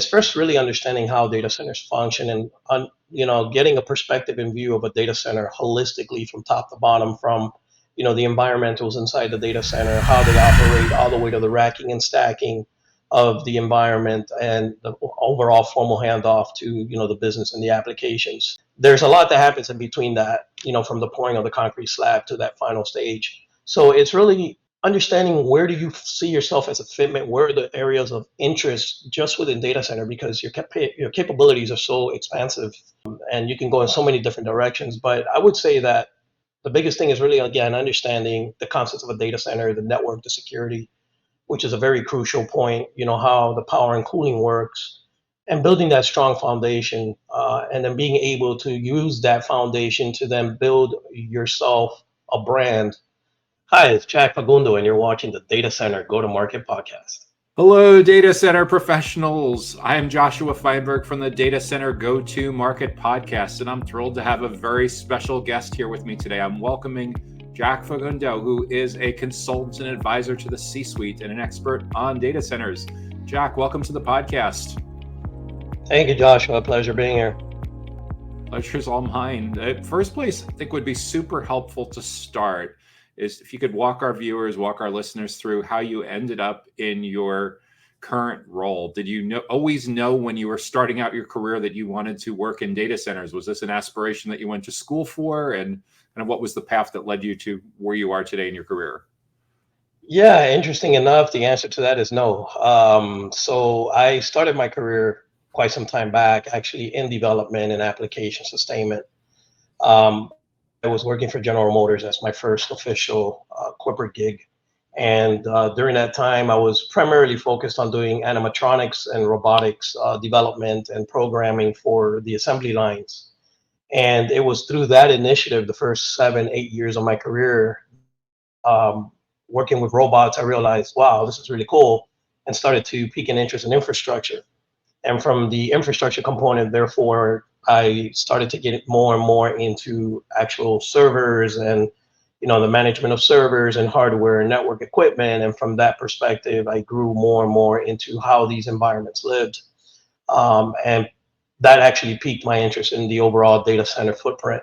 It's first really understanding how data centers function and getting a perspective and view of a data center holistically from top to bottom, from the environmentals inside the data center, how they operate, all the way to the racking and stacking of the environment, and the overall formal handoff to the business and the applications. There's a lot that happens in between that, from the pouring of the concrete slab to that final stage. So it's really understanding where do you see yourself as a fitment, where are the areas of interest just within data center, because your capabilities are so expansive, and you can go in so many different directions. But I would say that the biggest thing is really, again, understanding the concepts of a data center, the network, the security, which is a very crucial point, how the power and cooling works, and building that strong foundation, and then being able to use that foundation to then build yourself a brand. Hi, it's Jack Fagundo, and you're watching the Data Center Go-to-Market podcast. Hello, data center professionals. I am Joshua Feinberg from the Data Center Go-to-Market podcast, and I'm thrilled to have a very special guest here with me today. I'm welcoming Jack Fagundo, who is a consultant and advisor to the C-suite and an expert on data centers. Jack, welcome to the podcast. Thank you, Joshua. Pleasure being here. Pleasure's all mine. First place I think would be super helpful to start is if you could walk our viewers, walk our listeners through how you ended up in your current role. Did you always know when you were starting out your career that you wanted to work in data centers? Was this an aspiration that you went to school for? And kind of what was the path that led you to where you are today in your career? Yeah, interesting enough, the answer to that is no. So I started my career quite some time back, actually, in development and application sustainment. I was working for General Motors as my first official corporate gig. And during that time, I was primarily focused on doing animatronics and robotics development and programming for the assembly lines. And it was through that initiative, the first 7, 8 years of my career, working with robots, I realized, wow, this is really cool, and started to pique an interest in infrastructure. And from the infrastructure component, therefore, I started to get more and more into actual servers and the management of servers and hardware and network equipment. And from that perspective, I grew more and more into how these environments lived. And that actually piqued my interest in the overall data center footprint.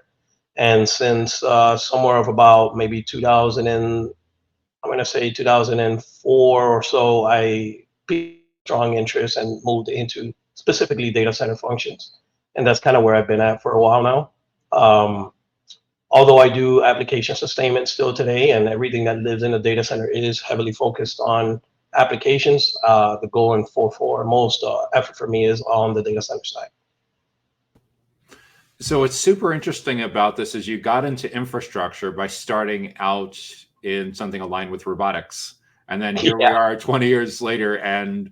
And since somewhere of about maybe 2004 or so, I piqued strong interest and moved into specifically data center functions. And that's kind of where I've been at for a while now. Although I do application sustainment still today, and everything that lives in a data center is heavily focused on applications, the goal and for most effort for me is on the data center side. So what's super interesting about this is you got into infrastructure by starting out in something aligned with robotics. And then here we are 20 years later, and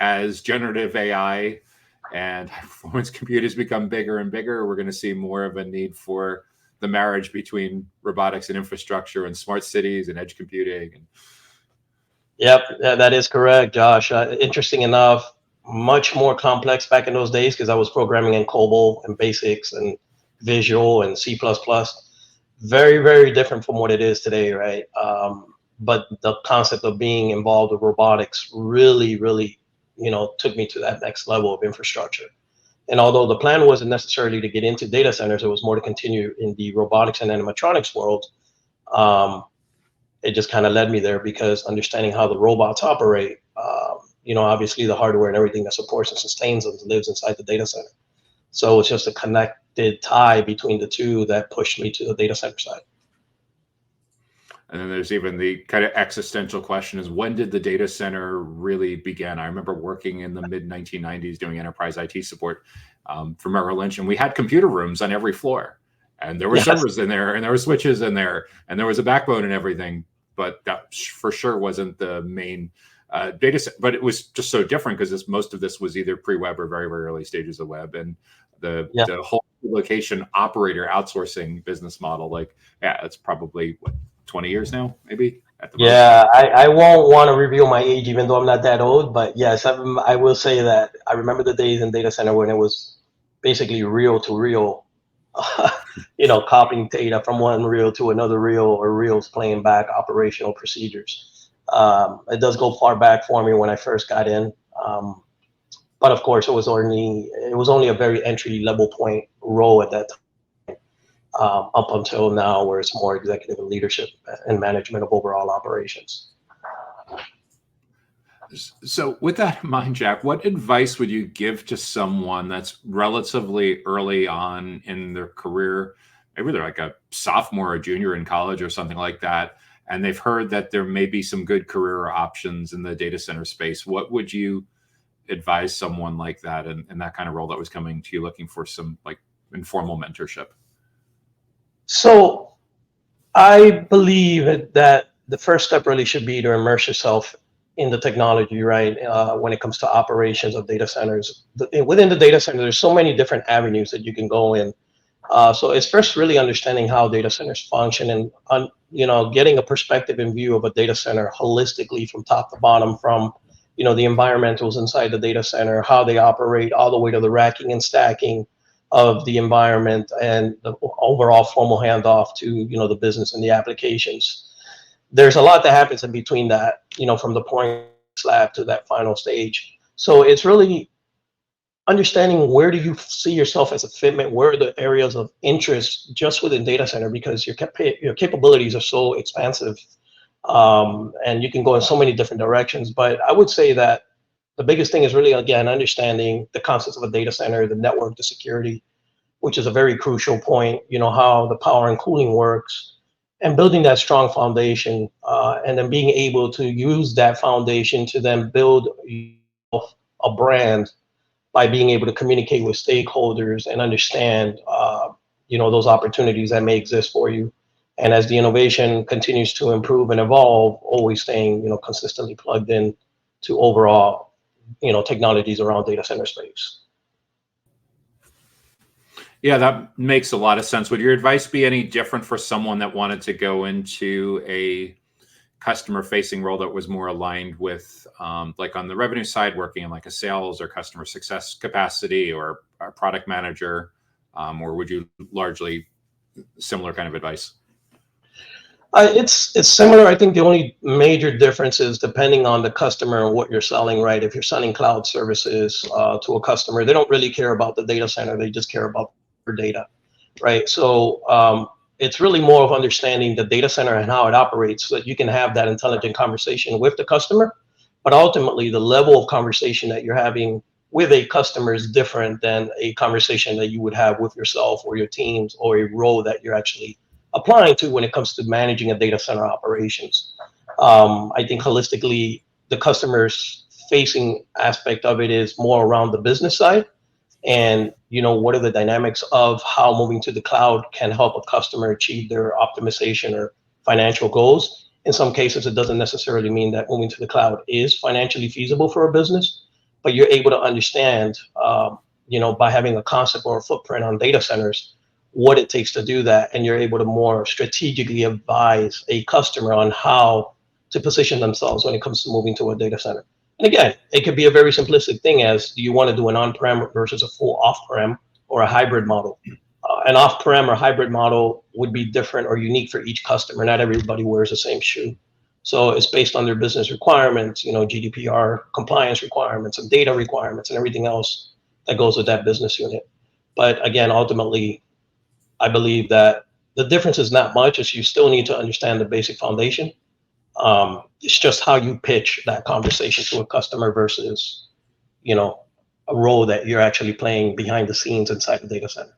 as generative AI and high performance computers become bigger and bigger, we're going to see more of a need for the marriage between robotics and infrastructure and smart cities and edge computing. Yep, that is correct, Josh. Interesting enough, much more complex back in those days because I was programming in COBOL and BASICs and Visual and C++. Very, very different from what it is today, right? But the concept of being involved with robotics really, really took me to that next level of infrastructure. And although the plan wasn't necessarily to get into data centers, it was more to continue in the robotics and animatronics world. It just kind of led me there because understanding how the robots operate, obviously the hardware and everything that supports and sustains them lives inside the data center. So it's just a connected tie between the two that pushed me to the data center side. And then there's even the kind of existential question is, when did the data center really begin? I remember working in the mid-1990s doing enterprise IT support for Merrill Lynch, and we had computer rooms on every floor. And there were servers in there, and there were switches in there, and there was a backbone and everything. But that for sure wasn't the main data set. But it was just so different because most of this was either pre-web or very, very early stages of web. And the whole location operator outsourcing business model, it's probably 20 years now, maybe? I won't want to reveal my age, even though I'm not that old. But yes, I will say that I remember the days in data center when it was basically reel to reel, copying data from one reel to another reel, or reels playing back operational procedures. It does go far back for me when I first got in. But of course, it was only a very entry level point role at that time, up until now, where it's more executive and leadership and management of overall operations. So, with that in mind, Jack, what advice would you give to someone that's relatively early on in their career? Maybe they're like a sophomore or junior in college or something like that, and they've heard that there may be some good career options in the data center space. What would you advise someone like that in that kind of role that was coming to you looking for some like informal mentorship? So I believe that the first step really should be to immerse yourself in the technology, right? When it comes to operations of data centers, within the data center, there's so many different avenues that you can go in. So it's first really understanding how data centers function and getting a perspective and view of a data center holistically from top to bottom, from the environmentals inside the data center, how they operate, all the way to the racking and stacking of the environment and the overall formal handoff to the business and the applications. There's a lot that happens in between that, from the pouring slab to that final stage. So it's really understanding where do you see yourself as a fitment, where are the areas of interest just within data center, because your capabilities are so expansive, and you can go in so many different directions. But I would say that the biggest thing is really, again, understanding the concepts of a data center, the network, the security, which is a very crucial point, how the power and cooling works, and building that strong foundation, and then being able to use that foundation to then build a brand by being able to communicate with stakeholders and understand, those opportunities that may exist for you. And as the innovation continues to improve and evolve, always staying, consistently plugged in to overall, technologies around data center space. Yeah, that makes a lot of sense. Would your advice be any different for someone that wanted to go into a customer facing role that was more aligned with like on the revenue side, working in like a sales or customer success capacity, or a product manager, or would you largely similar kind of advice? It's similar. I think the only major difference is depending on the customer and what you're selling, right? If you're selling cloud services to a customer, they don't really care about the data center. They just care about their data, right? So it's really more of understanding the data center and how it operates, so that you can have that intelligent conversation with the customer. But ultimately, the level of conversation that you're having with a customer is different than a conversation that you would have with yourself or your teams, or a role that you're actually applying to when it comes to managing a data center operations. I think holistically, the customer's facing aspect of it is more around the business side, and what are the dynamics of how moving to the cloud can help a customer achieve their optimization or financial goals. In some cases, it doesn't necessarily mean that moving to the cloud is financially feasible for a business, but you're able to understand, by having a concept or a footprint on data centers, what it takes to do that, and you're able to more strategically advise a customer on how to position themselves when it comes to moving to a data center. And again, it could be a very simplistic thing as, do you want to do an on-prem versus a full off-prem, or a hybrid model? An off-prem or hybrid model would be different or unique for each customer. Not everybody wears the same shoe. So it's based on their business requirements, GDPR compliance requirements and data requirements and everything else that goes with that business unit. But again, ultimately, I believe that the difference is not much, as you still need to understand the basic foundation. It's just how you pitch that conversation to a customer versus, a role that you're actually playing behind the scenes inside the data center.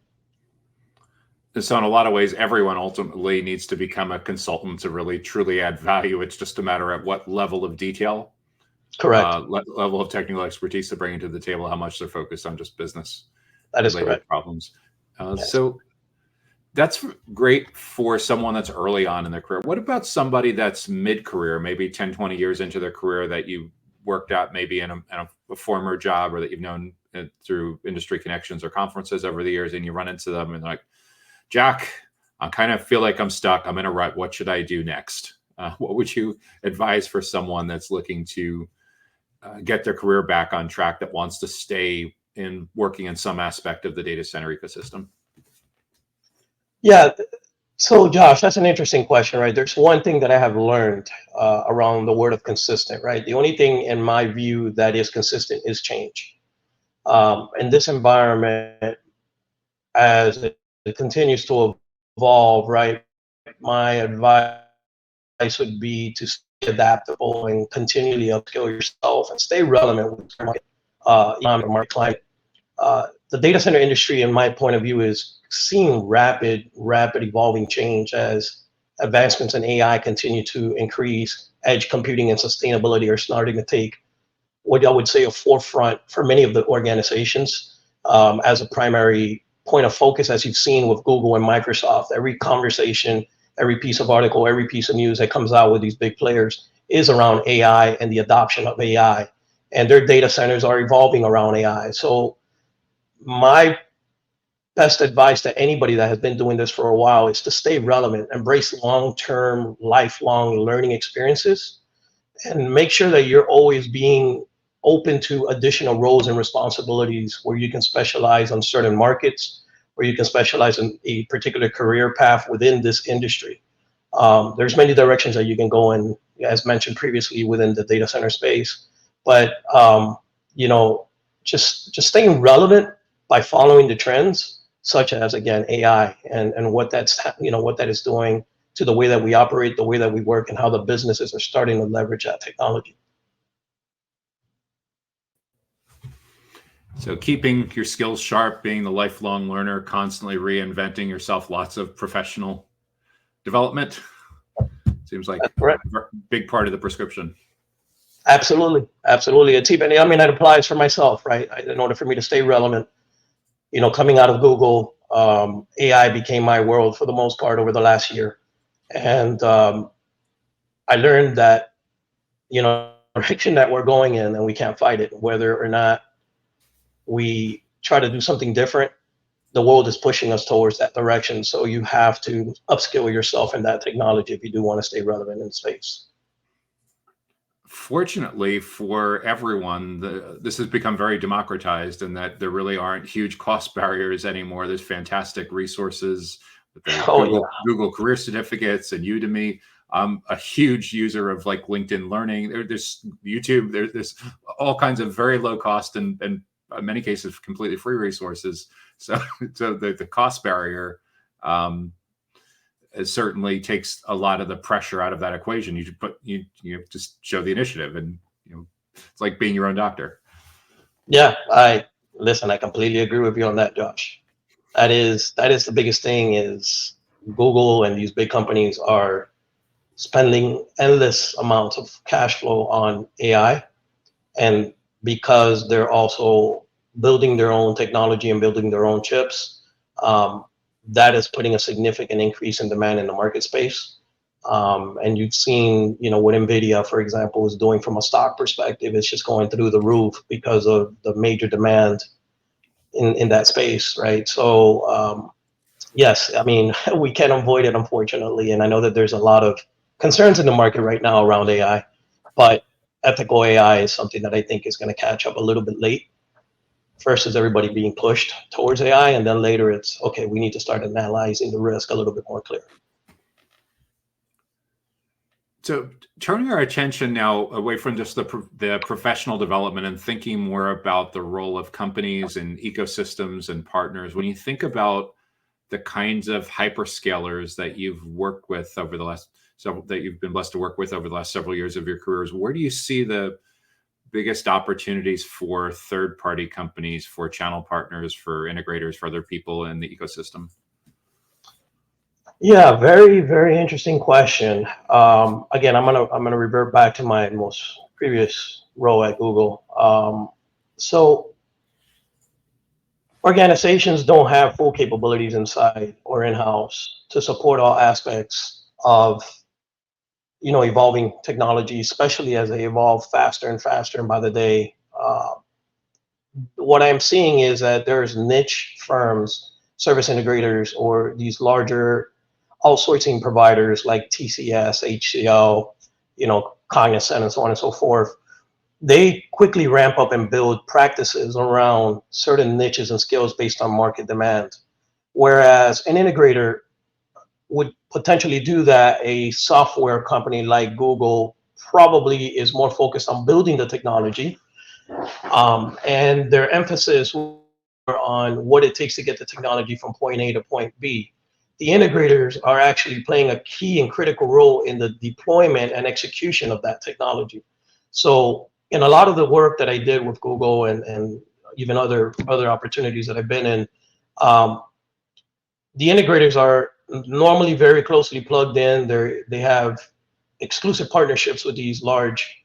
So in a lot of ways, everyone ultimately needs to become a consultant to really truly add value. It's just a matter of what level of detail, Correct. level of technical expertise to bring to the table, how much they're focused on just business That is related correct. problems. Yes. So that's great for someone that's early on in their career. What about somebody that's mid-career, maybe 10, 20 years into their career, that you worked out maybe in a former job, or that you've known through industry connections or conferences over the years, and you run into them and like, Jack, I kind of feel like I'm stuck. I'm in a rut. What should I do next? What would you advise for someone that's looking to get their career back on track, that wants to stay in working in some aspect of the data center ecosystem? Yeah. So, Josh, that's an interesting question, right? There's one thing that I have learned around the word of consistent, right? The only thing in my view that is consistent is change. In this environment, as it continues to evolve, right, my advice would be to stay adaptable and continually upskill yourself and stay relevant with the market, economic market climate. The data center industry, in my point of view, is seeing rapid evolving change as advancements in AI continue to increase. Edge computing and sustainability are starting to take what I would say a forefront for many of the organizations as a primary point of focus, as you've seen with Google and Microsoft. Every conversation, every piece of article, every piece of news that comes out with these big players is around AI and the adoption of AI. And their data centers are evolving around AI. So my best advice to anybody that has been doing this for a while is to stay relevant, embrace long-term, lifelong learning experiences, and make sure that you're always being open to additional roles and responsibilities where you can specialize on certain markets, where you can specialize in a particular career path within this industry. There's many directions that you can go in, as mentioned previously, within the data center space. But you know, just staying relevant by following the trends, such as again AI and what that's what that is doing to the way that we operate, the way that we work, and how the businesses are starting to leverage that technology. So keeping your skills sharp, being the lifelong learner, constantly reinventing yourself, lots of professional development. Seems like a big part of the prescription. Absolutely, absolutely. I mean, that applies for myself, right? In order for me to stay relevant, coming out of Google, AI became my world for the most part over the last year, and I learned that direction that we're going in, and we can't fight it, whether or not we try to do something different. The world is pushing us towards that direction. So you have to upskill yourself in that technology if you do want to stay relevant in space. Fortunately for everyone, this has become very democratized in that there really aren't huge cost barriers anymore. There's fantastic resources with the Google Career Certificates and Udemy. I'm a huge user of like LinkedIn Learning. There's YouTube. There's all kinds of very low cost and in many cases completely free resources. So the cost barrier it certainly takes a lot of the pressure out of that equation. You just show the initiative, and it's like being your own doctor. Yeah, I completely agree with you on that, Josh. That is the biggest thing is Google and these big companies are spending endless amounts of cash flow on AI, and because they're also building their own technology and building their own chips, that is putting a significant increase in demand in the market space. And you've seen, what NVIDIA, for example, is doing from a stock perspective. It's just going through the roof because of the major demand in that space, right? So, yes, I mean, we can't avoid it, unfortunately. And I know that there's a lot of concerns in the market right now around AI, but ethical AI is something that I think is going to catch up a little bit late. First is everybody being pushed towards AI, and then later it's, okay, we need to start analyzing the risk a little bit more clear. So turning our attention now away from just the professional development and thinking more about the role of companies and ecosystems and partners, when you think about the kinds of hyperscalers that you've worked with over the last that you've been blessed to work with over the last several years of your careers, where do you see the biggest opportunities for third-party companies, for channel partners, for integrators, for other people in the ecosystem? Yeah, very, very interesting question. Again, I'm gonna revert back to my most previous role at Google. So organizations don't have full capabilities inside or in-house to support all aspects of evolving technology, especially as they evolve faster and faster and by the day. What I'm seeing is that there's niche firms, service integrators, or these larger outsourcing providers like TCS, HCL, Cognizant, and so on and so forth. They quickly ramp up and build practices around certain niches and skills based on market demand. Whereas an integrator would potentially do that, a software company like Google probably is more focused on building the technology And their emphasis on what it takes to get the technology from point A to point B. The integrators are actually playing a key and critical role in the deployment and execution of that technology. So in a lot of the work that I did with Google and even other opportunities that I've been in, um, the integrators are normally very closely plugged in. They have exclusive partnerships with these large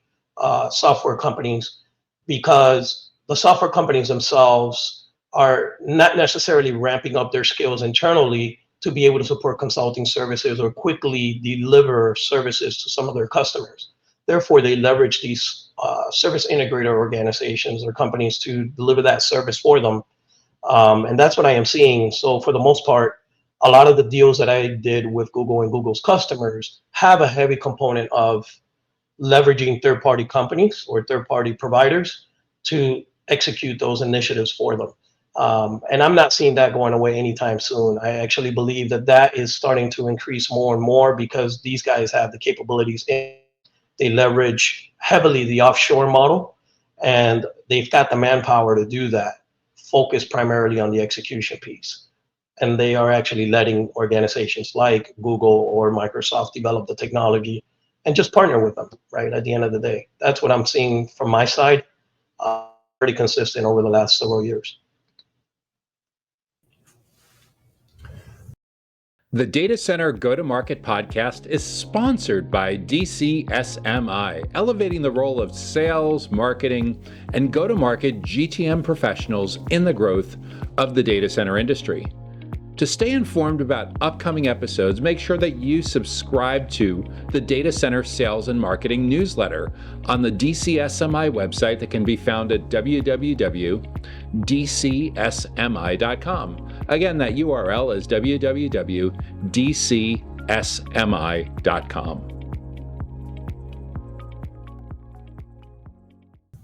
software companies because the software companies themselves are not necessarily ramping up their skills internally to be able to support consulting services or quickly deliver services to some of their customers. Therefore, they leverage these service integrator organizations or companies to deliver that service for them. And that's what I am seeing. So for the most part, a lot of the deals that I did with Google and Google's customers have a heavy component of leveraging third-party companies or third-party providers to execute those initiatives for them. And I'm not seeing that going away anytime soon. I actually believe that that is starting to increase more and more because these guys have the capabilities. They leverage heavily the offshore model, and they've got the manpower to do that, focus primarily on the execution piece. And they are actually letting organizations like Google or Microsoft develop the technology and just partner with them, right? At the end of the day, that's what I'm seeing from my side. Pretty consistent over the last several years. The Data Center Go-to-Market podcast is sponsored by DCSMI, elevating the role of sales, marketing, and go-to-market GTM professionals in the growth of the data center industry. To stay informed about upcoming episodes, make sure that you subscribe to the Data Center Sales and Marketing newsletter on the DCSMI website that can be found at www.dcsmi.com. Again, that URL is www.dcsmi.com.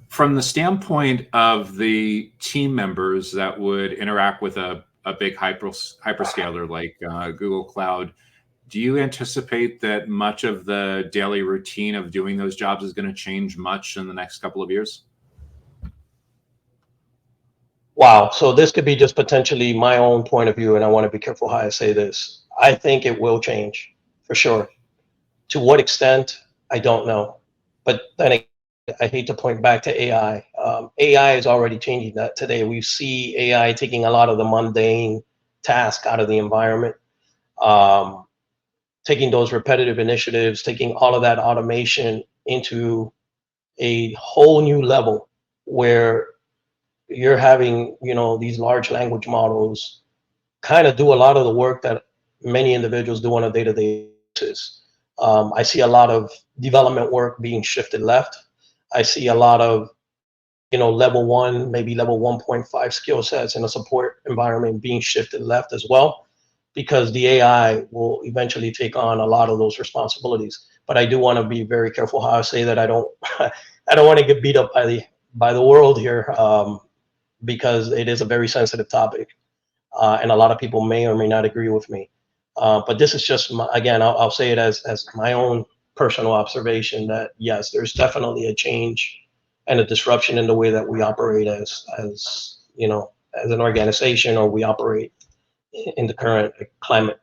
From the standpoint of the team members that would interact with a big hyperscaler like Google Cloud, do you anticipate that much of the daily routine of doing those jobs is going to change much in the next couple of years? Wow. So this could be just potentially my own point of view, and I want to be careful how I say this. I think it will change for sure. To what extent, I don't know. But then again, I hate to point back to AI. AI is already changing that today. We see AI taking a lot of the mundane task out of the environment, taking those repetitive initiatives, taking all of that automation into a whole new level where you're having, these large language models kind of do a lot of the work that many individuals do on a day-to-day basis. I see a lot of development work being shifted left. I see a lot of, level 1, maybe level 1.5 skill sets in a support environment being shifted left as well, because the AI will eventually take on a lot of those responsibilities. But I do want to be very careful how I say that. I don't want to get beat up by the world here, because it is a very sensitive topic, and a lot of people may or may not agree with me. But this is just again, I'll say it as my own personal observation that yes, there's definitely a change and a disruption in the way that we operate as an organization, or we operate in the current climate.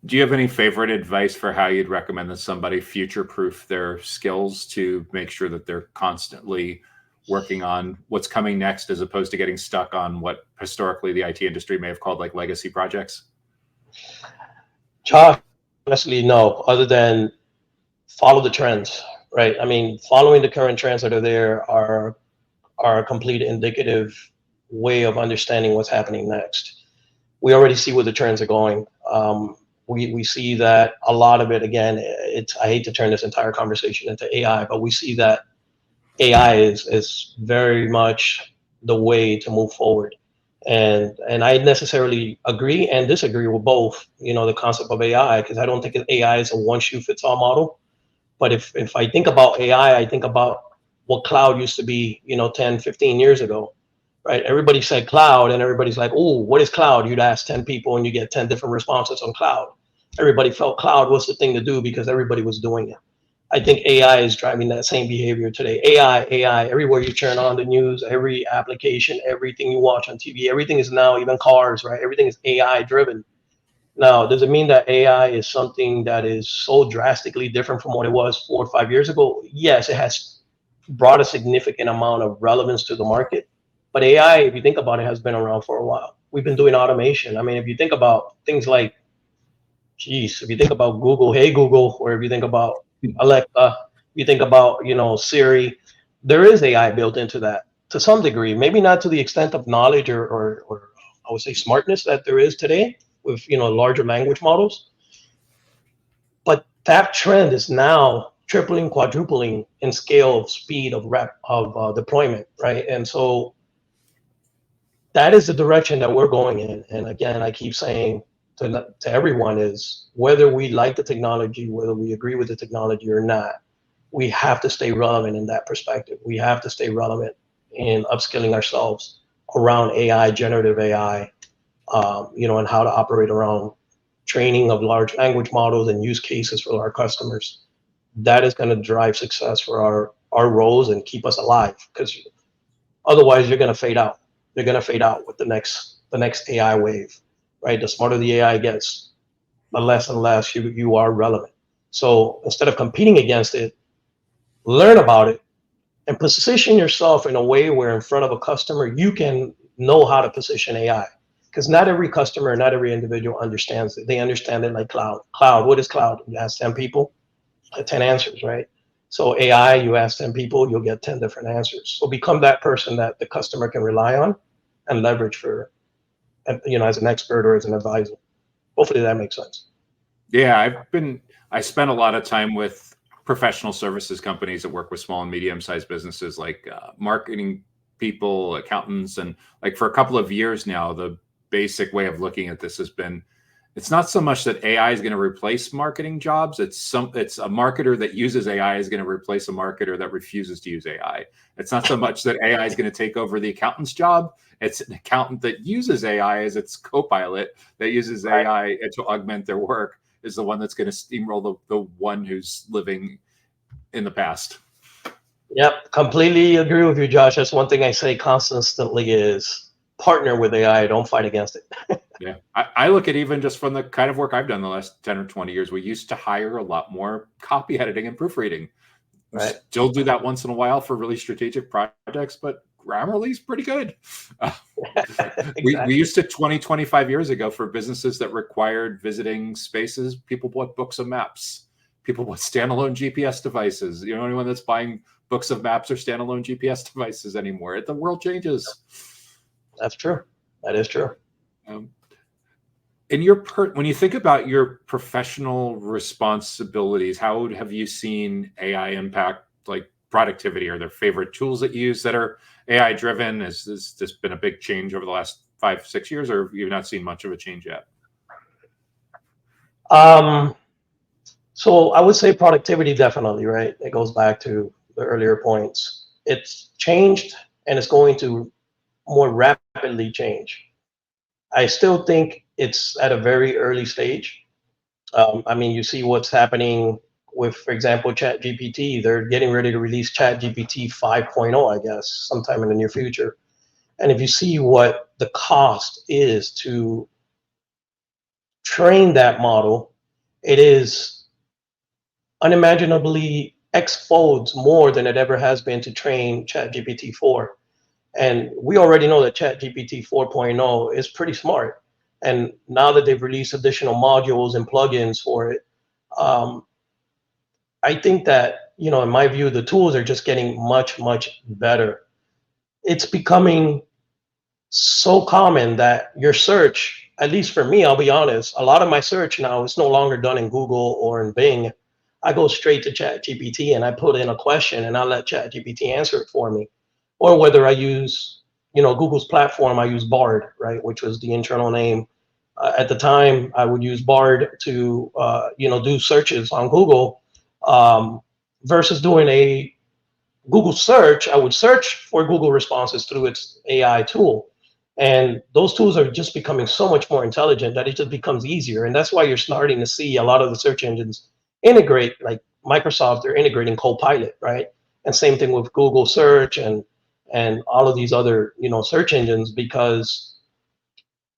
Do you have any favorite advice for how you'd recommend that somebody future-proof their skills to make sure that they're constantly working on what's coming next, as opposed to getting stuck on what historically the IT industry may have called like legacy projects? Honestly, no, other than follow the trends, right? I mean, following the current trends that are there are a complete indicative way of understanding what's happening next. We already see where the trends are going. We see that a lot of it, again, I hate to turn this entire conversation into AI, but we see that AI is very much the way to move forward. And I necessarily agree and disagree with both, the concept of AI, because I don't think AI is a one shoe fits all model. But if I think about AI, I think about what cloud used to be, 10, 15 years ago, right? Everybody said cloud and everybody's like, oh, what is cloud? You'd ask 10 people and you get 10 different responses on cloud. Everybody felt cloud was the thing to do because everybody was doing it. I think AI is driving that same behavior today. AI, everywhere you turn on the news, every application, everything you watch on TV, everything is now, even cars, right? Everything is AI driven. Now, does it mean that AI is something that is so drastically different from what it was 4 or 5 years ago? Yes, it has brought a significant amount of relevance to the market. But AI, if you think about it, has been around for a while. We've been doing automation. I mean, if you think about things like, geez, if you think about Google, hey Google, or if you think about Alexa, you think about, Siri, there is AI built into that to some degree, maybe not to the extent of knowledge or I would say smartness that there is today with, larger language models. But that trend is now tripling, quadrupling in scale of speed of deployment, right? And so that is the direction that we're going in. And again, I keep saying to everyone is whether we like the technology, whether we agree with the technology or not, we have to stay relevant in that perspective. We have to stay relevant in upskilling ourselves around AI, generative AI, and how to operate around training of large language models and use cases for our customers. That is going to drive success for our roles and keep us alive, because otherwise you're going to fade out. You're going to fade out with the next AI wave, right? The smarter the AI gets, the less and less you are relevant. So instead of competing against it, learn about it and position yourself in a way where in front of a customer, you can know how to position AI. Because not every customer, not every individual understands it. They understand it like cloud. Cloud, what is cloud? You ask 10 people, 10 answers, right? So AI, you ask 10 people, you'll get 10 different answers. So become that person that the customer can rely on and leverage for, as an expert or as an advisor. Hopefully that makes sense. Yeah, I spent a lot of time with professional services companies that work with small and medium-sized businesses, like marketing people, accountants, and like for a couple of years now, the basic way of looking at this has been, it's not so much that AI is going to replace marketing jobs. It's a marketer that uses AI is going to replace a marketer that refuses to use AI. It's not so much that AI is going to take over the accountant's job. It's an accountant that uses AI as its co-pilot, that uses AI to augment their work, is the one that's going to steamroll the one who's living in the past. Yep, completely agree with you, Josh. That's one thing I say constantly is partner with AI, don't fight against it. Yeah, I look at even just from the kind of work I've done the last 10 or 20 years, we used to hire a lot more copy editing and proofreading. Right. Still do that once in a while for really strategic projects, but Grammarly's pretty good. Exactly. We used to 25 years ago for businesses that required visiting spaces, people bought books of maps. People bought standalone GPS devices. You know anyone that's buying books of maps or standalone GPS devices anymore? The world changes. That's true. That is true. In when you think about your professional responsibilities, how have you seen AI impact like productivity? Are there favorite tools that you use that are AI driven? Has this been a big change over the last 5-6 years, or have you not seen much of a change yet? So I would say productivity, definitely, right? It goes back to the earlier points. It's changed and it's going to more rapidly change. I still think it's at a very early stage. I mean, you see what's happening with, for example, ChatGPT. They're getting ready to release ChatGPT 5.0, I guess, sometime in the near future. And if you see what the cost is to train that model, it is unimaginably X folds more than it ever has been to train ChatGPT 4. And we already know that ChatGPT 4.0 is pretty smart. And now that they've released additional modules and plugins for it, I think that, in my view, the tools are just getting much, much better. It's becoming so common that your search, at least for me, I'll be honest, a lot of my search now is no longer done in Google or in Bing. I go straight to ChatGPT and I put in a question and I let ChatGPT answer it for me. Or whether I use, Google's platform, I use Bard, right, which was the internal name. At the time, I would use Bard to, do searches on Google versus doing a Google search. I would search for Google responses through its AI tool. And those tools are just becoming so much more intelligent that it just becomes easier. And that's why you're starting to see a lot of the search engines integrate like Microsoft, they're integrating Copilot, right? And same thing with Google search and all of these other, search engines, because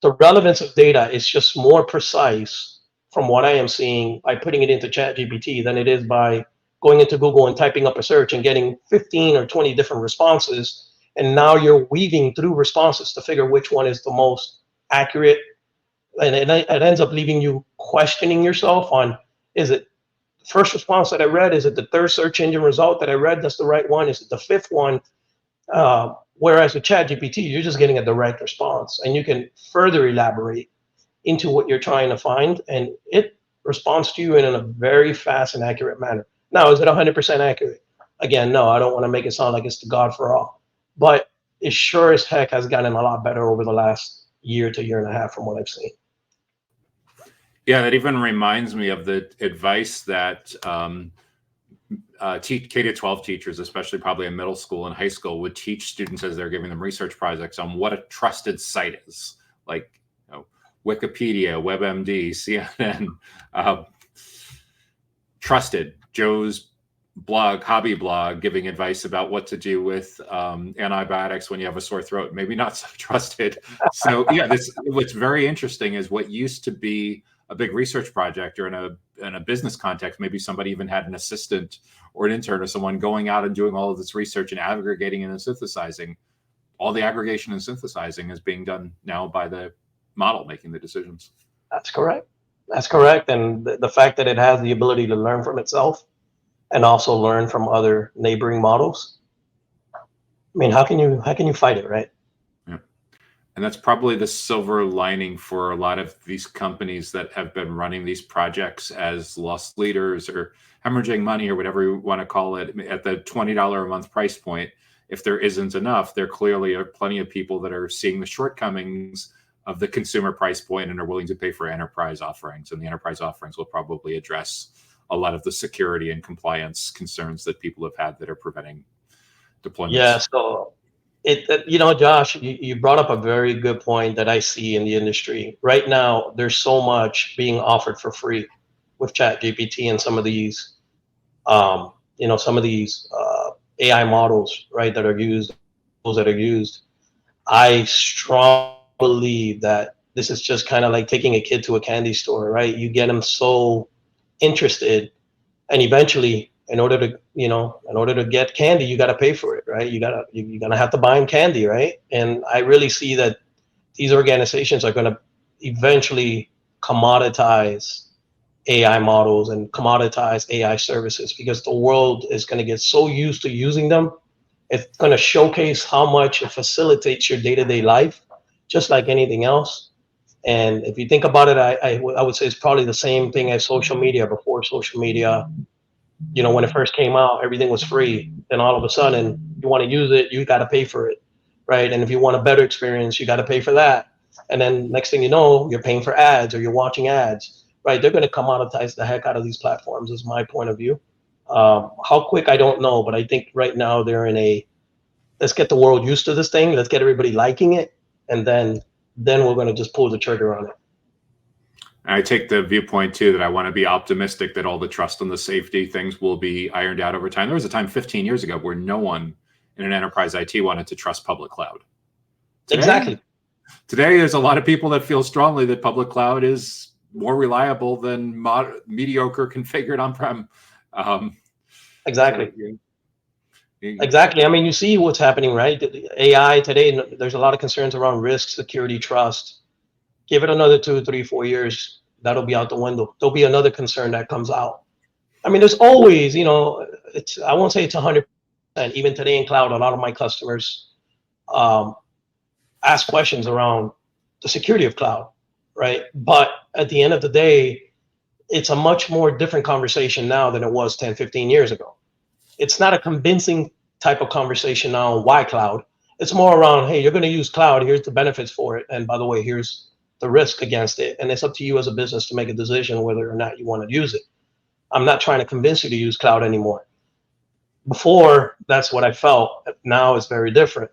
the relevance of data is just more precise from what I am seeing by putting it into ChatGPT than it is by going into Google and typing up a search and getting 15 or 20 different responses. And now you're weaving through responses to figure which one is the most accurate. And it ends up leaving you questioning yourself on, is it the first response that I read? Is it the third search engine result that I read that's the right one? Is it the fifth one? Whereas with ChatGPT, you're just getting a direct response, and you can further elaborate into what you're trying to find, and it responds to you in a very fast and accurate manner. Now, is it 100% accurate? Again, no, I don't want to make it sound like it's the God for all, but it sure as heck has gotten a lot better over the last year to year and a half from what I've seen. Yeah, that even reminds me of the advice that K-12 teachers, especially probably in middle school and high school, would teach students as they're giving them research projects on what a trusted site is, like Wikipedia, WebMD, CNN, trusted. Joe's blog, hobby blog, giving advice about what to do with antibiotics when you have a sore throat. Maybe not so trusted. So yeah, what's very interesting is what used to be a big research project or in a business context, maybe somebody even had an assistant or an intern or someone going out and doing all of this research and aggregating and synthesizing. All the aggregation and synthesizing is being done now by the model making the decisions. That's correct. That's correct. And the fact that it has the ability to learn from itself and also learn from other neighboring models. I mean, how can you fight it, right? And that's probably the silver lining for a lot of these companies that have been running these projects as loss leaders or hemorrhaging money or whatever you want to call it at the $20 a month price point. If there isn't enough, there clearly are plenty of people that are seeing the shortcomings of the consumer price point and are willing to pay for enterprise offerings. And the enterprise offerings will probably address a lot of the security and compliance concerns that people have had that are preventing deployments. Yeah, so Josh, you brought up a very good point that I see in the industry. Right now, there's so much being offered for free with ChatGPT and some of these, AI models, right, that are used, those that are used. I strongly believe that this is just kind of like taking a kid to a candy store, right? You get them so interested, and eventually, in order to get candy, you got to pay for it, right? You're gonna have to buy them candy, right? And I really see that these organizations are going to eventually commoditize AI models and commoditize AI services, because the world is going to get so used to using them. It's going to showcase how much it facilitates your day-to-day life, just like anything else. And if you think about it, I would say it's probably the same thing as social media. Before social media, when it first came out, everything was free. Then all of a sudden, you want to use it, you got to pay for it, right? And if you want a better experience, you got to pay for that. And then next thing you know, you're paying for ads or you're watching ads, right? They're going to commoditize the heck out of these platforms, is my point of view. How quick, I don't know, but I think right now they're in let's get the world used to this thing. Let's get everybody liking it. And then we're going to just pull the trigger on it. I take the viewpoint too that I want to be optimistic that all the trust and the safety things will be ironed out over time. There was a time 15 years ago where no one in an enterprise IT wanted to trust public cloud. Exactly. Today, there's a lot of people that feel strongly that public cloud is more reliable than mediocre configured on-prem. Exactly. Exactly. I mean, you see what's happening, right? AI today, there's a lot of concerns around risk, security, trust. Give it another 2, 3, 4 years, that'll be out the window. There'll be another concern that comes out. I mean, there's always, I won't say it's 100%. Even today in cloud, a lot of my customers ask questions around the security of cloud, right? But at the end of the day, it's a much more different conversation now than it was 10, 15 years ago. It's not a convincing type of conversation now on why cloud. It's more around, hey, you're going to use cloud. Here's the benefits for it. And by the way, here's the risk against it. And it's up to you as a business to make a decision whether or not you want to use it. I'm not trying to convince you to use cloud anymore. Before, that's what I felt. Now it's very different.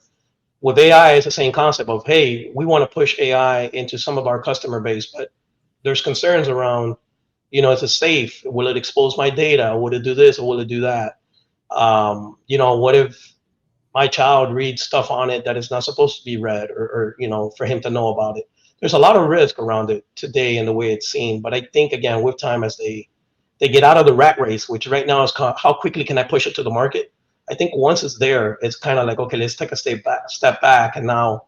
With AI, it's the same concept of, hey, we want to push AI into some of our customer base, but there's concerns around, is it safe? Will it expose my data? Will it do this or will it do that? What if my child reads stuff on it that is not supposed to be read, or for him to know about it? There's a lot of risk around it today in the way it's seen. But I think, again, with time, as they get out of the rat race, which right now is how quickly can I push it to the market? I think once it's there, it's kind of like, okay, let's take a step back, and now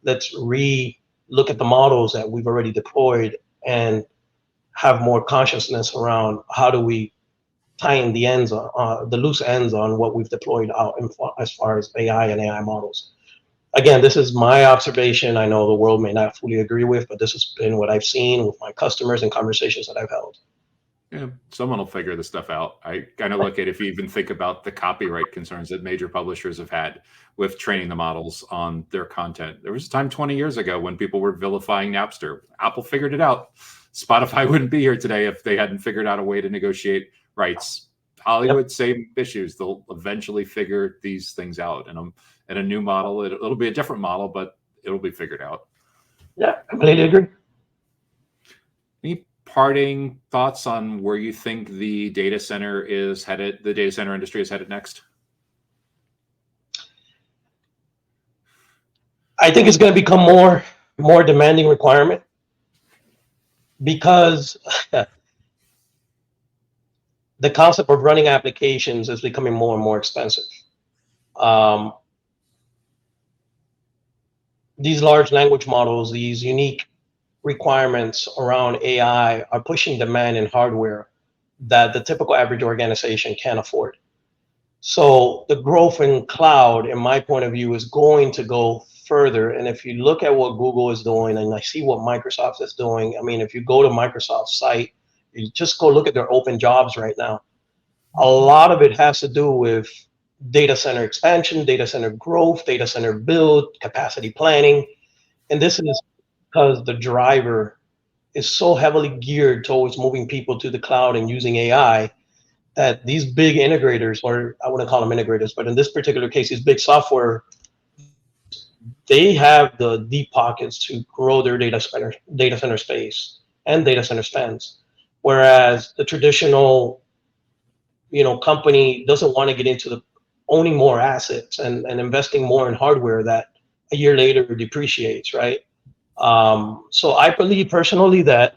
let's look at the models that we've already deployed and have more consciousness around how do we tying the ends on the loose ends on what we've deployed out as far as AI and AI models. Again, this is my observation. I know the world may not fully agree with, but this has been what I've seen with my customers and conversations that I've held. Yeah, someone will figure this stuff out. I kind of look at, if you even think about the copyright concerns that major publishers have had with training the models on their content. There was a time 20 years ago when people were vilifying Napster. Apple figured it out. Spotify wouldn't be here today if they hadn't figured out a way to negotiate rights. Hollywood, same issues. They'll eventually figure these things out. And a new model, it'll be a different model, but it'll be figured out. Yeah, completely agree. Any parting thoughts on where you think the data center industry is headed next? I think it's going to become more demanding requirement, because the concept of running applications is becoming more and more expensive. These large language models, these unique requirements around AI are pushing demand in hardware that the typical average organization can't afford. So the growth in cloud, in my point of view, is going to go further. And if you look at what Google is doing, and I see what Microsoft is doing, I mean, if you go to Microsoft's site, you just go look at their open jobs right now. A lot of it has to do with data center expansion, data center growth, data center build, capacity planning. And this is because the driver is so heavily geared towards moving people to the cloud and using AI, that these big integrators, or I wouldn't call them integrators, but in this particular case, these big software, they have the deep pockets to grow their data center space and data center spends. Whereas the traditional, company doesn't want to get into the owning more assets and investing more in hardware that a year later depreciates, right? So I believe personally that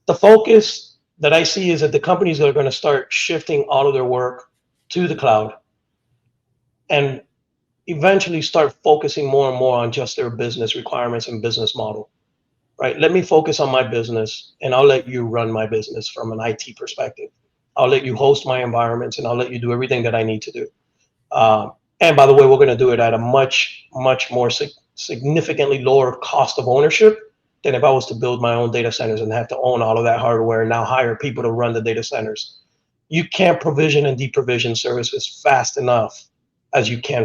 the focus that I see is that the companies are going to start shifting all of their work to the cloud, and eventually start focusing more and more on just their business requirements and business model, right? Let me focus on my business, and I'll let you run my business from an IT perspective. I'll let you host my environments, and I'll let you do everything that I need to do. And by the way, we're going to do it at a much, much more significantly lower cost of ownership than if I was to build my own data centers and have to own all of that hardware and now hire people to run the data centers. You can't provision and deprovision services fast enough as you can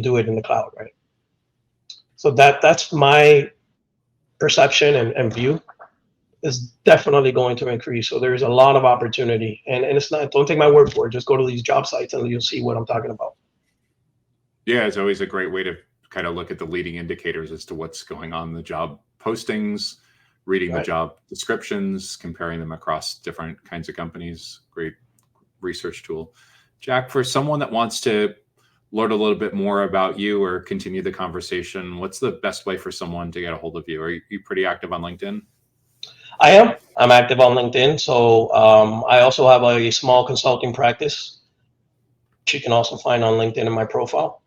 do it in the cloud, right? So that's my perception and view, is definitely going to increase. So there's a lot of opportunity, and it's not, don't take my word for it, just go to these job sites and you'll see what I'm talking about. Yeah, it's always a great way to kind of look at the leading indicators as to what's going on in the job postings, reading the job descriptions, comparing them across different kinds of companies. Great research tool. Jack, for someone that wants to learn a little bit more about you or continue the conversation, what's the best way for someone to get a hold of you? Are you pretty active on LinkedIn? I am. I'm active on LinkedIn. So I also have a small consulting practice, which you can also find on LinkedIn in my profile.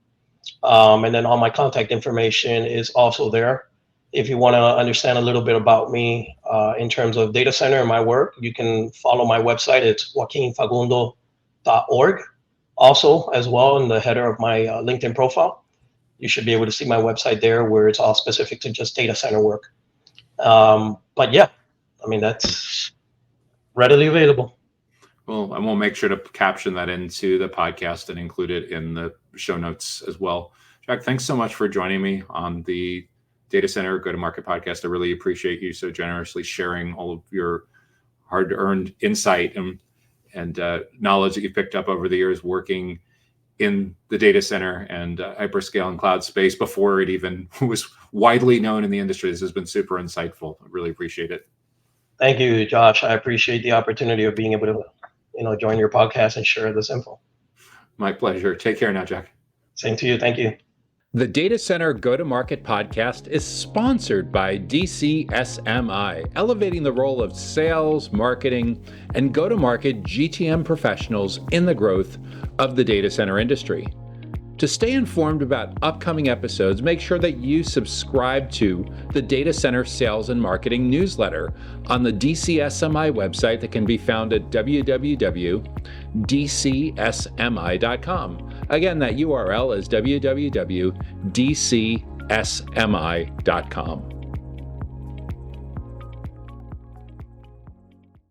And then all my contact information is also there. If you want to understand a little bit about me in terms of data center and my work, you can follow my website. It's joaquinfagundo.org. Also, as well, in the header of my LinkedIn profile, you should be able to see my website there, where it's all specific to just data center work. But yeah, I mean, that's readily available. Well, and we'll make sure to caption that into the podcast and include it in the show notes as well. Jack, thanks so much for joining me on the Data Center Go-to-Market podcast. I really appreciate you so generously sharing all of your hard-earned insight and knowledge that you picked up over the years working in the data center and hyperscale and cloud space before it even was widely known in the industry. This has been super insightful. I really appreciate it. Thank you, Josh. I appreciate the opportunity of being able to, join your podcast and share this info. My pleasure. Take care now, Jack. Same to you. Thank you. The Data Center Go-to-Market podcast is sponsored by DCSMI, elevating the role of sales, marketing, and go-to-market GTM professionals in the growth of the data center industry. To stay informed about upcoming episodes, make sure that you subscribe to the Data Center Sales and Marketing newsletter on the DCSMI website that can be found at www.dcsmi.com. Again, that URL is www.dcsmi.com.